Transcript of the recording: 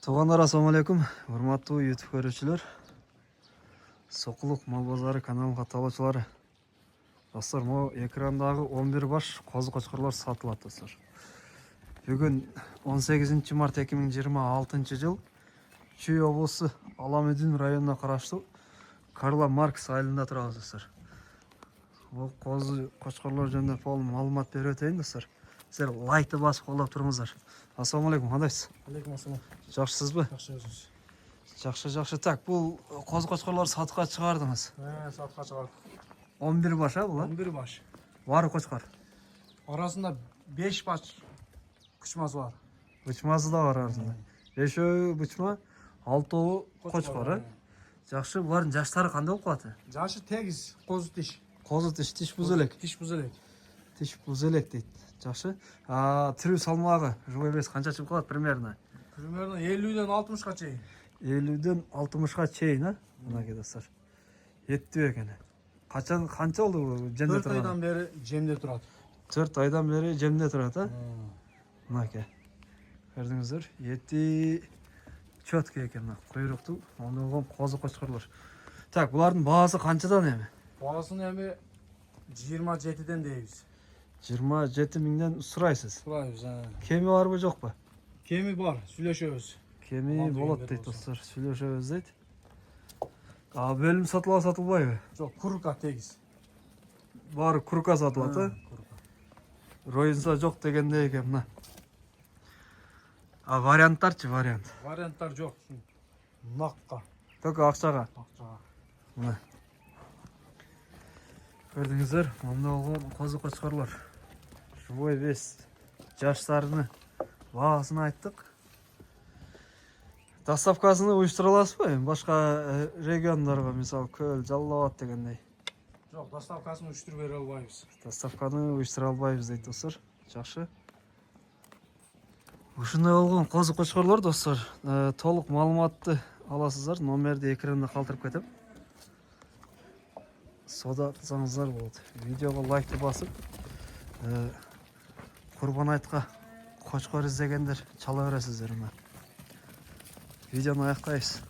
Туғандар, ассалаумалейкум. Урматтуу YouTube көрүүчүлөр. Сокулук мал базары каналга талоочулары. Достор, могу экрандагы 11 баш козу кочкорлор сатылат, достор. Бүгүн 18 март 2026 жыл Чүй облусу Аламүдүн районуна караштуу Карла Маркс айылында турабыз, достор. Бул козу кочкорлор жөнүндө пол маалымат берип өтөйүн, достор. Сіздер лайкты басып колдоп туруңуздар. Ассалаумалейкум, кандайсыз? Алейкум ассалам. Жакшысызбы? Жакшы. Так, бул коз кочкорлор сатыкка чыгардыңыз. Сатқа чыгардык. 11 баш, бул? 11 баш. Бары кочкор. Арасында 5 баш кучмасы бар. Бычмасы да бар арасында. 5 бычма, 6 кочкор. Жакшы, булардын жаштары кандай болуп калат? Жашы тегиз, козу тиш. Козу тиш буз элек. Тиш буз элек. Тиш буз элек дейт. Жакшы. Тирүү салмагы живой вес канча чыгып калат примерно? Примерно 50ден 60га чейин. 50ден 60га чейин, мынакей достор. Эттүү экен. Канча болду жемде 4 айдан бери жемде турат. 4 айдан бери жемде турат, мынакей. Көрдүңүздөр, эти чөткө экен, куйруктуу, ондогон козу кочкорлор. Так, булардын баасы канчадан эми? Баасын эми 27ден дейбиз. 27 миңден сурайсыз. Сурайбыз. Кеми барбы жокпу? Кеми бар, сүйлөшөбүз. Кеми болот дейт достор, сүйлөшөбүз дейт. Бөлүм сатылбайбы? Жок, курка тегиз. Баары курка сатылат, Курка. Роюнса жок дегенде экен, мына. Варианттарчы, вариант. Варианттар жок. Накка. Только акчага. Акчага. Мына. Көрдүңүздөр, мында козу кочкорлор. Живой вес. Жаштарыны баасын айттык. Доставкасын уюштура аласызбы? Башка региондорго, мисалы, Көл, Жалал Абад дегендей. Жок, доставкасын уюштуруп бере албайбыз. Доставканы уюштура албайбыз дейт, достор. Жакшы. Ушундай болгон козу кочкорлор, достор, толук маалыматты аласыздар. Номерди экранда калтырып кетем. Сода кылсаңыздар болот. Видеого лайкты басып, Курбан айтка кочкор издегендер чала бересиздер. Видеону аяктайбыз.